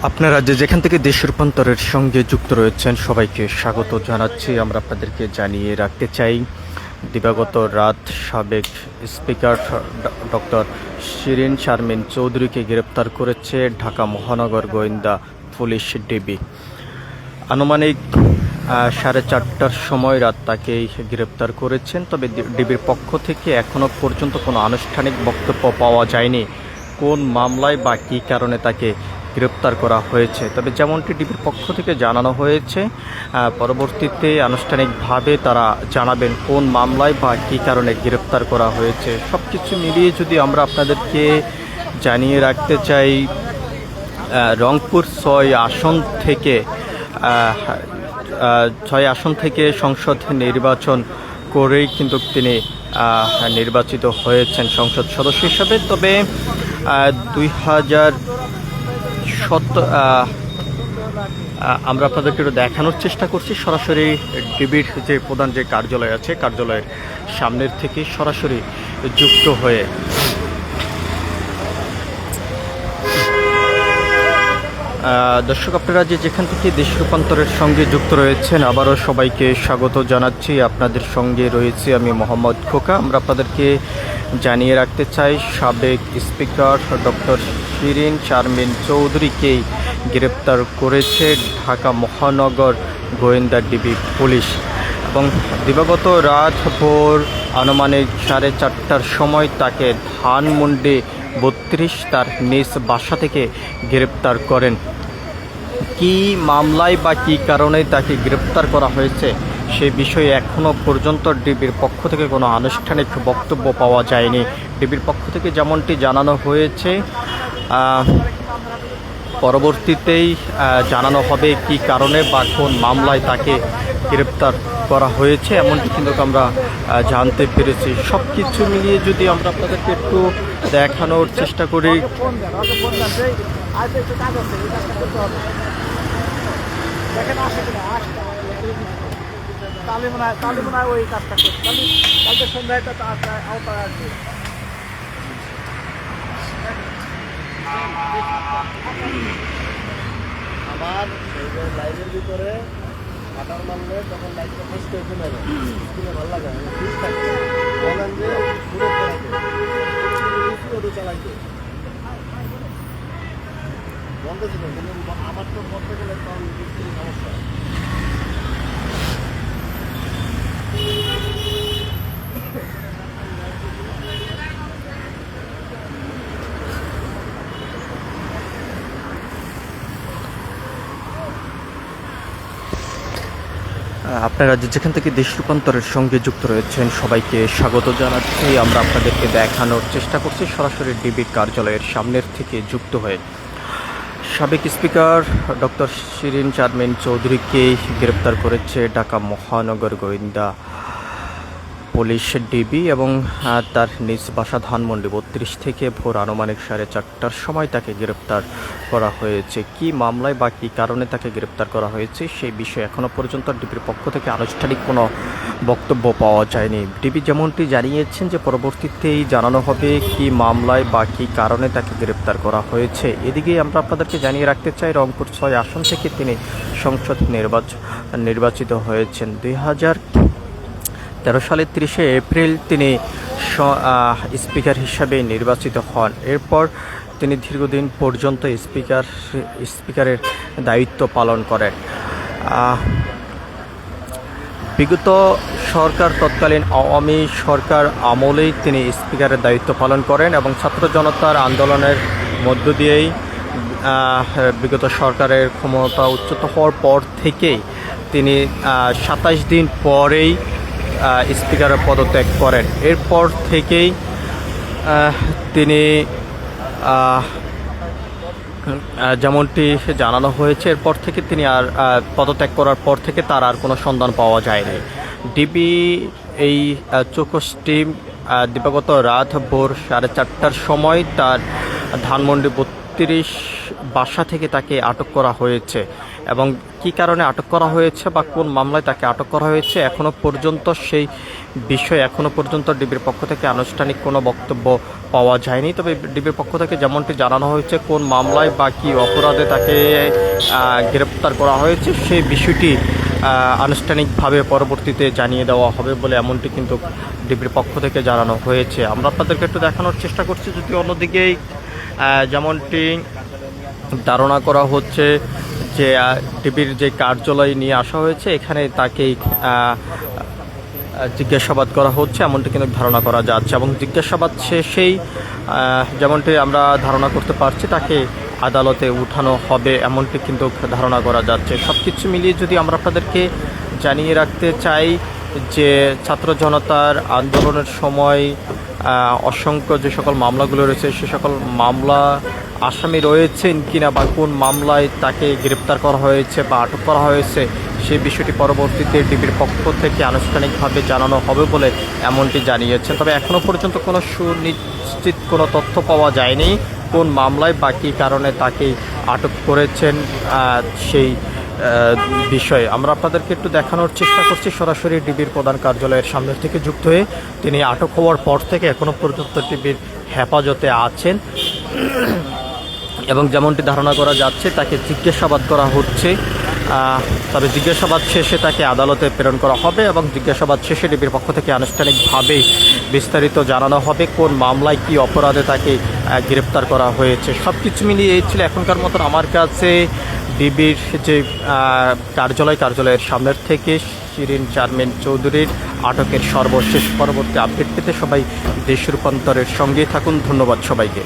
আপনারা যেখান থেকে দেশ রূপান্তরের সঙ্গে যুক্ত রয়েছেন সবাইকে স্বাগত জানাচ্ছি। আমরা আপনাদেরকে জানিয়ে রাখতে চাই, দিবাগত রাত সাবেক স্পিকার ডক্টর শিরিন শারমিন চৌধুরীকে গ্রেপ্তার করেছে ঢাকা মহানগর গোয়েন্দা পুলিশ ডিবি। আনুমানিক 4:30টার সময় রাত তাকেই গ্রেপ্তার করেছেন। তবে ডিবির পক্ষ থেকে এখনও পর্যন্ত কোনো আনুষ্ঠানিক বক্তব্য পাওয়া যায়নি কোন মামলায় বা কী কারণে তাকে গ্রেপ্তার করা হয়েছে। তবে যেমনটি ডিবির পক্ষ থেকে জানানো হয়েছে, পরবর্তীতে আনুষ্ঠানিকভাবে তারা জানাবেন কোন মামলায় বা কী কারণে গ্রেপ্তার করা হয়েছে। সব কিছু মিলিয়ে যদি আমরা আপনাদেরকে জানিয়ে রাখতে চাই, রংপুর 6 আসন থেকে সংসদ নির্বাচন করেই কিন্তু তিনি নির্বাচিত হয়েছেন সংসদ সদস্য হিসাবে। তবে 2017 আমরা আপনাদেরকে একটু দেখানোর চেষ্টা করছি সরাসরি ডিবির যে প্রধান যে কার্যালয় আছে, কার্যালয়ের সামনের থেকে সরাসরি যুক্ত হয়ে। দর্শক, আপনারা যেখান থেকে দেশ রূপান্তরের সঙ্গে যুক্ত রয়েছেন আবারও সবাইকে স্বাগত জানাচ্ছি। আপনাদের সঙ্গে রয়েছে আমি মোহাম্মদ খোকা। আমরা আপনাদেরকে জানিয়ে রাখতে চাই, সাবেক স্পিকার ডক্টর শিরিন শারমিন চৌধুরীকেই গ্রেপ্তার করেছে ঢাকা মহানগর গোয়েন্দা ডিবি পুলিশ। এবং দিবাগত রাত ভোর আনুমানিক 4:30টার সময় তাকে ধানমন্ডি 32 তার নিজ বাসা থেকে গ্রেপ্তার করেন। কি মামলায় বা কী কারণে তাকে গ্রেপ্তার করা হয়েছে সে বিষয়ে এখনও পর্যন্ত ডিবির পক্ষ থেকে কোনো আনুষ্ঠানিক বক্তব্য পাওয়া যায়নি। ডিবির পক্ষ থেকে যেমনটি জানানো হয়েছে, পরবর্তীতেই জানানো হবে কি কারণে বা কোন মামলায় তাকে গ্রেপ্তার করা হয়েছে, এমনটি কিন্তু আমরা জানতে পেরেছি। সব কিছু মিলিয়ে যদি আমরা আপনাদেরকে একটু দেখানোর চেষ্টা করি, আমার লাইভের ভিতরে হাঁটার মারলে তখন লাইটটা ফার্স্ট হয়ে যাবে, স্ক্রিনে ভালো লাগে ঠিক থাকে বলেন যে ঘুরে চালাইতে চালাইতে বন্ধ ছিল, কিন্তু আমার তো করতে গেলে তখন সমস্যা। আপনারা যেখান থেকে দেশ রূপান্তরের সঙ্গে যুক্ত রয়েছেন সবাইকে স্বাগত জানাচ্ছি। আমরা আপনাদেরকে দেখানোর চেষ্টা করছি সরাসরি ডিবির কার্যালয়ের সামনের থেকে যুক্ত হয়ে। সাবেক স্পিকার ডক্টর শিরিন শারমিন চৌধুরীকে গ্রেপ্তার করেছে ঢাকা মহানগর গোয়েন্দা পুলিশ ডিবি এবং তার নিজ বাসা ধানমন্ডি 32 থেকে ভোর আনুমানিক 4:30টার সময় তাকে গ্রেপ্তার করা হয়েছে। কি মামলায় বা কী কারণে তাকে গ্রেপ্তার করা হয়েছে সেই বিষয়ে এখনও পর্যন্ত ডিবির পক্ষ থেকে আনুষ্ঠানিক কোনো বক্তব্য পাওয়া যায়নি। ডিবি যেমনটি জানিয়েছেন যে পরবর্তীতেই জানানো হবে কি মামলায় বা কী কারণে তাকে গ্রেপ্তার করা হয়েছে। এদিকে আমরা আপনাদেরকে জানিয়ে রাখতে চাই, রংপুর 6 আসন থেকে তিনি সংসদ নির্বাচিত হয়েছেন। 2013 সালের 30শে এপ্রিল তিনি স্পিকার হিসাবে নির্বাচিত হন। এরপর তিনি দীর্ঘদিন পর্যন্ত স্পিকারের দায়িত্ব পালন করেন। বিগত সরকার, তৎকালীন আওয়ামী সরকার আমলেই তিনি স্পিকারের দায়িত্ব পালন করেন এবং ছাত্র জনতার আন্দোলনের মধ্য দিয়েই বিগত সরকারের ক্ষমতা উচ্চত হওয়ার পর থেকেই তিনি 27 দিন পরেই স্পিকারের পদত্যাগ করেন। এরপর থেকেই তিনি যেমনটি জানানো হয়েছে, এরপর থেকে তিনি আর পদত্যাগ করার পর থেকে তার আর কোনো সন্ধান পাওয়া যায়নি। ডিবি এই চৌকস টিম দিবাগত রাত ভোর 4:30টার সময় তার ধানমন্ডি 32 বাসা থেকে তাকে আটক করা হয়েছে। এবং কী কারণে আটক করা হয়েছে বা কোন মামলায় তাকে আটক করা হয়েছে এখনও পর্যন্ত সেই বিষয়ে এখনও পর্যন্ত ডিবির পক্ষ থেকে আনুষ্ঠানিক কোনো বক্তব্য পাওয়া যায়নি। তবে ডিবির পক্ষ থেকে যেমনটি জানানো হয়েছে কোন মামলায় বা কী অপরাধে তাকে গ্রেপ্তার করা হয়েছে সেই বিষয়টি আনুষ্ঠানিকভাবে পরবর্তীতে জানিয়ে দেওয়া হবে বলে এমনটি কিন্তু ডিবির পক্ষ থেকে জানানো হয়েছে। আমরা আপনাদেরকে একটু দেখানোর চেষ্টা করছি, যদি অন্যদিকেই যেমনটি ধারণা করা হচ্ছে যে ডিবির যে কার্যালয় নিয়ে আসা হয়েছে এখানে তাকেই জিজ্ঞাসাবাদ করা হচ্ছে এমনটি কিন্তু ধারণা করা যাচ্ছে, এবং জিজ্ঞাসাবাদ শেষেই যেমনটি আমরা ধারণা করতে পারছি তাকে আদালতে উঠানো হবে এমনটি কিন্তু ধারণা করা যাচ্ছে। সব কিছু মিলিয়ে যদি আমরা আপনাদেরকে জানিয়ে রাখতে চাই যে ছাত্র জনতার আন্দোলনের সময় অসংখ্য যে সকল মামলাগুলো রয়েছে সে সকল মামলা আসামি রয়েছেন কিনা বা কোন মামলায় তাকে গ্রেপ্তার করা হয়েছে বা আটক করা হয়েছে সেই বিষয়টি পরবর্তীতে ডিবির পক্ষ থেকে আনুষ্ঠানিকভাবে জানানো হবে বলে এমনটি জানিয়েছেন। তবে এখনও পর্যন্ত কোনো সুনিশ্চিত কোনো তথ্য পাওয়া যায়নি কোন মামলায় বা কী কারণে তাকে আটক করেছেন সেই বিষয়ে। আমরা আপনাদেরকে একটু দেখানোর চেষ্টা করছি সরাসরি ডিবির প্রধান কার্যালয়ের সামনে থেকে যুক্ত হয়ে। তিনি আটক হওয়ার পর থেকে এখনও পর্যন্ত ডিবির হেফাজতে আছেন এবং যেমনটি ধারণা করা যাচ্ছে তাকে জিজ্ঞাসাবাদ করা হচ্ছে। তবে জিজ্ঞাসাবাদ শেষে তাকে আদালতে প্রেরণ করা হবে এবং জিজ্ঞাসাবাদ শেষে ডিবির পক্ষ থেকে আনুষ্ঠানিকভাবেই বিস্তারিত জানানো হবে কোন মামলায় কী অপরাধে তাকে গ্রেপ্তার করা হয়েছে। সব কিছু মিলিয়ে এই ছিল এখনকার মতন আমার কাছে ডিবির যে কার্যালয়ের সামনের থেকে শিরিন শারমিন চৌধুরীর আটকের সর্বশেষ পরবর্তী আপডেট পেতে সবাই দেশ রূপান্তরের সঙ্গেই থাকুন। ধন্যবাদ সবাইকে।